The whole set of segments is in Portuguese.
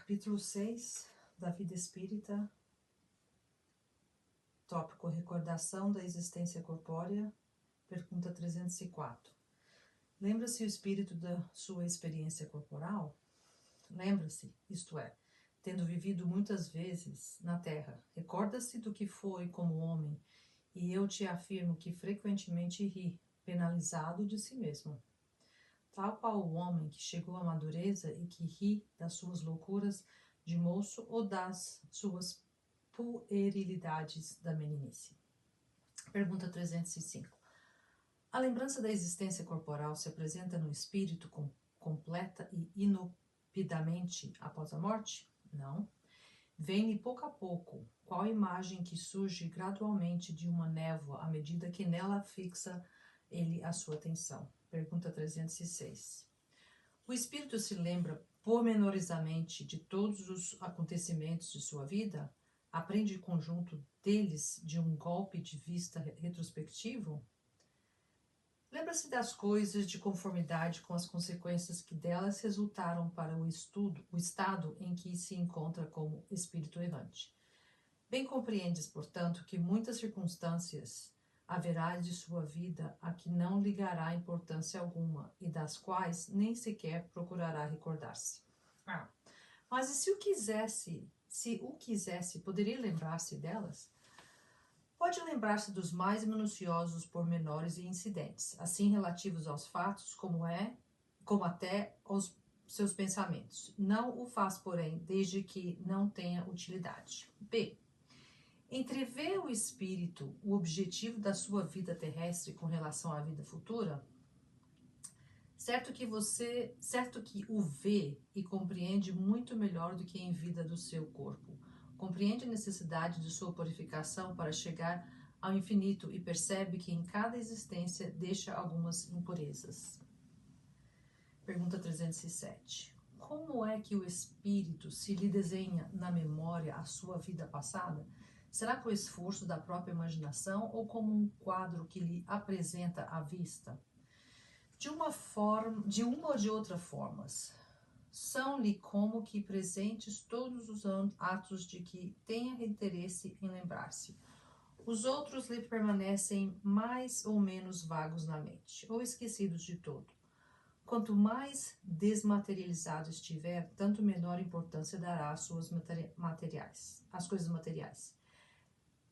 Capítulo 6 da Vida Espírita, tópico Recordação da Existência Corpórea, pergunta 304. Lembra-se o espírito da sua experiência corporal? Lembra-se, isto é, tendo vivido muitas vezes na Terra, recorda-se do que foi como homem, e eu te afirmo que frequentemente ri, penalizado de si mesmo. Tal qual o homem que chegou à madureza e que ri das suas loucuras de moço ou das suas puerilidades da meninice. Pergunta 305. A lembrança da existência corporal se apresenta no espírito completa e inopidamente após a morte? Não. Vem-lhe pouco a pouco, qual imagem que surge gradualmente de uma névoa à medida que nela fixa ele a sua atenção. Pergunta 306. O espírito se lembra pormenorizamente de todos os acontecimentos de sua vida? Aprende conjunto deles de um golpe de vista retrospectivo? Lembra-se das coisas de conformidade com as consequências que delas resultaram para o estado em que se encontra como espírito errante. Bem compreendes, portanto, que muitas circunstâncias haverá de sua vida a que não ligará importância alguma e das quais nem sequer procurará recordar-se. Mas e se o quisesse, poderia lembrar-se delas? Pode lembrar-se dos mais minuciosos pormenores e incidentes, assim relativos aos fatos, como até aos seus pensamentos. Não o faz, porém, desde que não tenha utilidade. B. Entrevê o espírito o objetivo da sua vida terrestre com relação à vida futura? Certo que o vê e compreende muito melhor do que em vida do seu corpo. Compreende a necessidade de sua purificação para chegar ao infinito e percebe que em cada existência deixa algumas impurezas. Pergunta 307. Como é que o espírito se lhe desenha na memória a sua vida passada? Será por esforço da própria imaginação ou como um quadro que lhe apresenta à vista? De uma ou de outra formas, são-lhe como que presentes todos os atos de que tenha interesse em lembrar-se. Os outros lhe permanecem mais ou menos vagos na mente, ou esquecidos de todo. Quanto mais desmaterializado estiver, tanto menor importância dará às coisas materiais.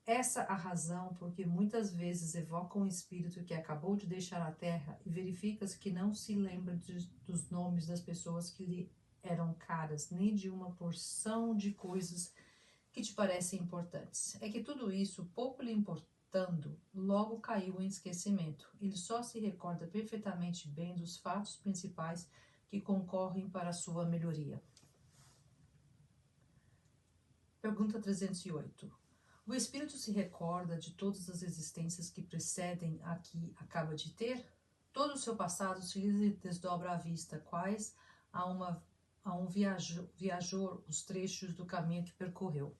Essa a razão porque muitas vezes evoca um espírito que acabou de deixar a terra e verifica-se que não se lembra dos nomes das pessoas que lhe eram caras, nem de uma porção de coisas que te parecem importantes. É que tudo isso, pouco lhe importando, logo caiu em esquecimento. Ele só se recorda perfeitamente bem dos fatos principais que concorrem para a sua melhoria. Pergunta 308. O espírito se recorda de todas as existências que precedem a que acaba de ter? Todo o seu passado se lhe desdobra à vista, quais a um viajor os trechos do caminho que percorreu.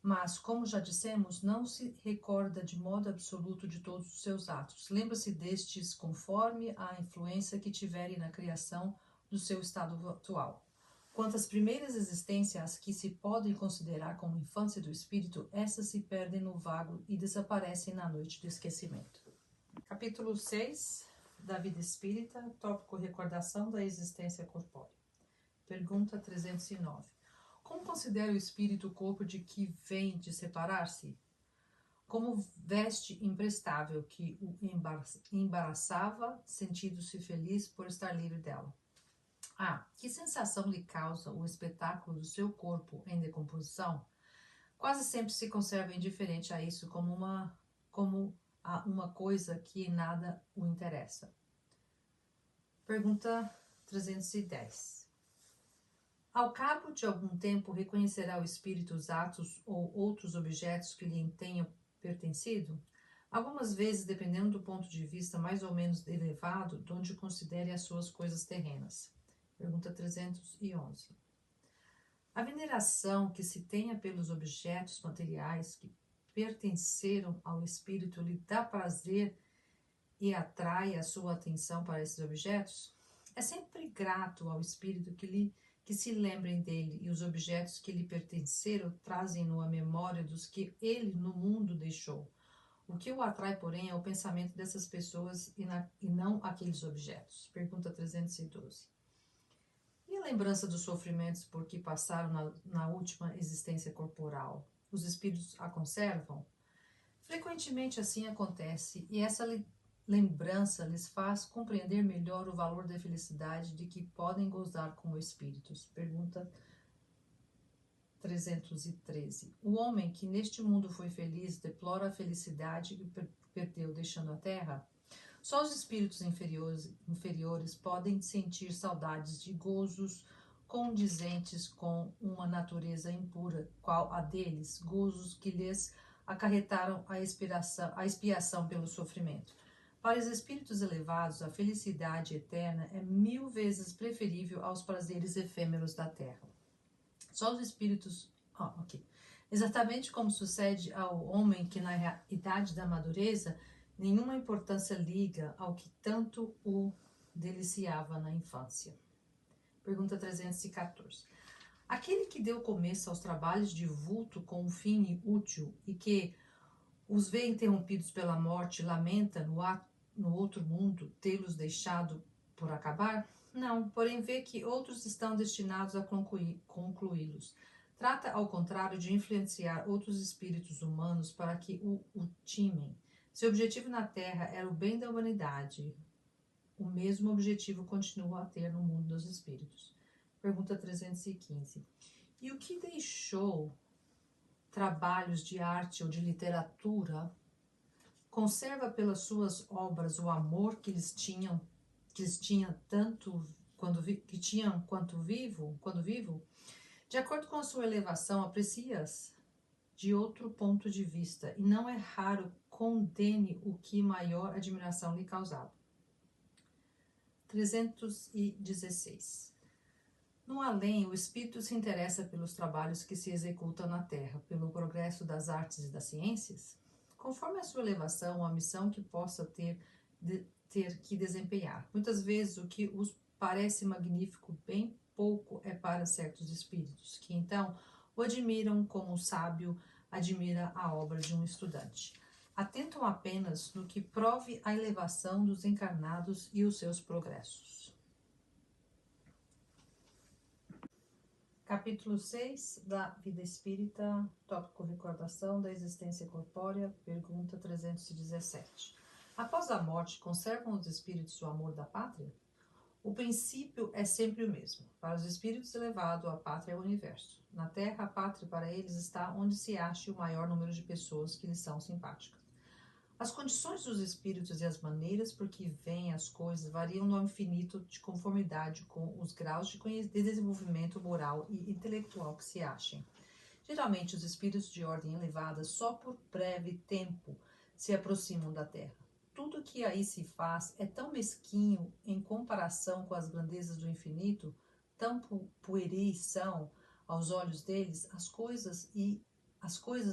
Mas, como já dissemos, não se recorda de modo absoluto de todos os seus atos. Lembra-se destes conforme a influência que tiverem na criação do seu estado atual. Quanto às primeiras existências que se podem considerar como infância do espírito, essas se perdem no vago e desaparecem na noite do esquecimento. Capítulo 6 da Vida Espírita, tópico Recordação da Existência Corpórea. Pergunta 309. Como considera o espírito o corpo de que vem de separar-se? Como veste imprestável que o embaraçava, sentindo-se feliz por estar livre dela. Que sensação lhe causa o espetáculo do seu corpo em decomposição? Quase sempre se conserva indiferente a isso como uma coisa que em nada o interessa. Pergunta 310. Ao cabo de algum tempo, reconhecerá o espírito os atos ou outros objetos que lhe tenham pertencido? Algumas vezes, dependendo do ponto de vista mais ou menos elevado, de onde considere as suas coisas terrenas. Pergunta 311. A veneração que se tenha pelos objetos materiais que pertenceram ao espírito lhe dá prazer e atrai a sua atenção para esses objetos? É sempre grato ao espírito que que se lembrem dele, e os objetos que lhe pertenceram trazem-no à memória dos que ele no mundo deixou. O que o atrai, porém, é o pensamento dessas pessoas e não aqueles objetos. Pergunta 312. E a lembrança dos sofrimentos por que passaram na última existência corporal? Os espíritos a conservam? Frequentemente assim acontece, e essa lembrança lhes faz compreender melhor o valor da felicidade de que podem gozar como espíritos. Pergunta 313. O homem que neste mundo foi feliz deplora a felicidade que perdeu deixando a terra? Só os espíritos inferiores podem sentir saudades de gozos condizentes com uma natureza impura, qual a deles, gozos que lhes acarretaram a expiação pelo sofrimento. Para os espíritos elevados, a felicidade eterna é 1000 vezes preferível aos prazeres efêmeros da terra. Só os espíritos... Exatamente como sucede ao homem que na idade da madureza nenhuma importância liga ao que tanto o deliciava na infância. Pergunta 314. Aquele que deu começo aos trabalhos de vulto com um fim útil e que os vê interrompidos pela morte, lamenta no outro mundo tê-los deixado por acabar? Não, porém vê que outros estão destinados a concluí-los. Trata, ao contrário, de influenciar outros espíritos humanos para que o ultimem. Seu objetivo na Terra era o bem da humanidade. O mesmo objetivo continua a ter no mundo dos espíritos. Pergunta 315. E o que deixou trabalhos de arte ou de literatura conserva pelas suas obras o amor que eles tinham tanto quando vivo? De acordo com a sua elevação, aprecia-as de outro ponto de vista, e não é raro condene o que maior admiração lhe causava. 316. No além, o espírito se interessa pelos trabalhos que se executam na Terra, pelo progresso das artes e das ciências? Conforme a sua elevação, a missão que possa ter que desempenhar. Muitas vezes o que os parece magnífico bem pouco é para certos espíritos, que então o admiram como um sábio admira a obra de um estudante. Atentam apenas no que prove a elevação dos encarnados e os seus progressos. Capítulo 6 da Vida Espírita, tópico Recordação da Existência Corpórea, pergunta 317. Após a morte, conservam os espíritos o amor da pátria? O princípio é sempre o mesmo. Para os espíritos elevados, a pátria é o universo. Na Terra, a pátria para eles está onde se ache o maior número de pessoas que lhes são simpáticas. As condições dos espíritos e as maneiras por que veem as coisas variam no infinito de conformidade com os graus de desenvolvimento moral e intelectual que se achem. Geralmente, os espíritos de ordem elevada só por breve tempo se aproximam da Terra. Tudo que aí se faz é tão mesquinho em comparação com as grandezas do infinito, tão pueris são, aos olhos deles, as coisas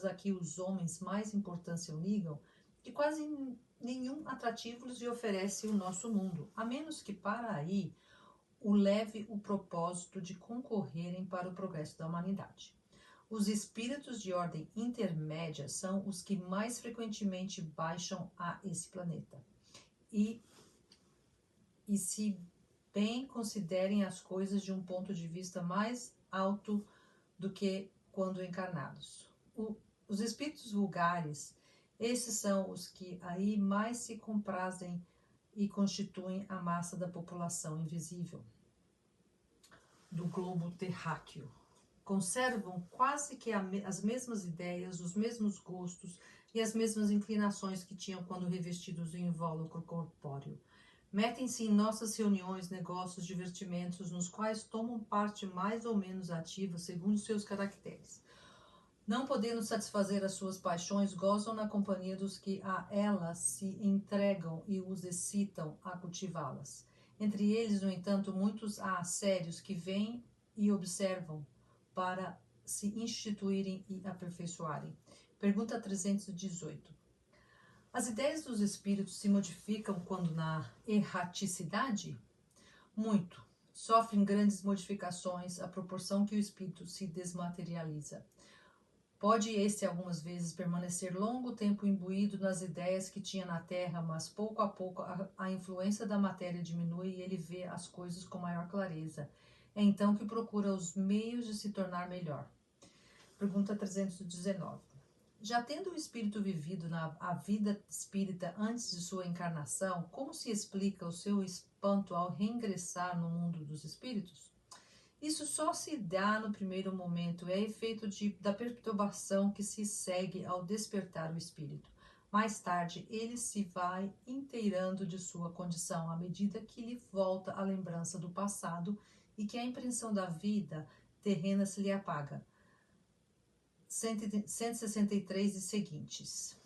a que os homens mais importância ligam, que quase nenhum atrativo lhes oferece o nosso mundo, a menos que para aí o leve o propósito de concorrerem para o progresso da humanidade. Os espíritos de ordem intermédia são os que mais frequentemente baixam a esse planeta. E se bem considerem as coisas de um ponto de vista mais alto do que quando encarnados. Os espíritos vulgares, esses são os que aí mais se comprazem e constituem a massa da população invisível do globo terráqueo. Conservam quase que as mesmas ideias, os mesmos gostos e as mesmas inclinações que tinham quando revestidos em invólucro corpóreo. Metem-se em nossas reuniões, negócios, divertimentos, nos quais tomam parte mais ou menos ativa segundo seus caracteres. Não podendo satisfazer as suas paixões, gozam na companhia dos que a elas se entregam e os excitam a cultivá-las. Entre eles, no entanto, muitos há sérios que vêm e observam para se instituírem e aperfeiçoarem. Pergunta 318. As ideias dos espíritos se modificam quando na erraticidade? Muito. sofrem grandes modificações à proporção que o espírito se desmaterializa. Pode este algumas vezes permanecer longo tempo imbuído nas ideias que tinha na Terra, mas pouco a pouco a influência da matéria diminui e ele vê as coisas com maior clareza. É então que procura os meios de se tornar melhor. Pergunta 319. Já tendo o espírito vivido a vida espírita antes de sua encarnação, como se explica o seu espanto ao reingressar no mundo dos espíritos? Isso só se dá no primeiro momento, é efeito da perturbação que se segue ao despertar o espírito. Mais tarde, ele se vai inteirando de sua condição à medida que lhe volta a lembrança do passado e que a impressão da vida terrena se lhe apaga. 163 e seguintes.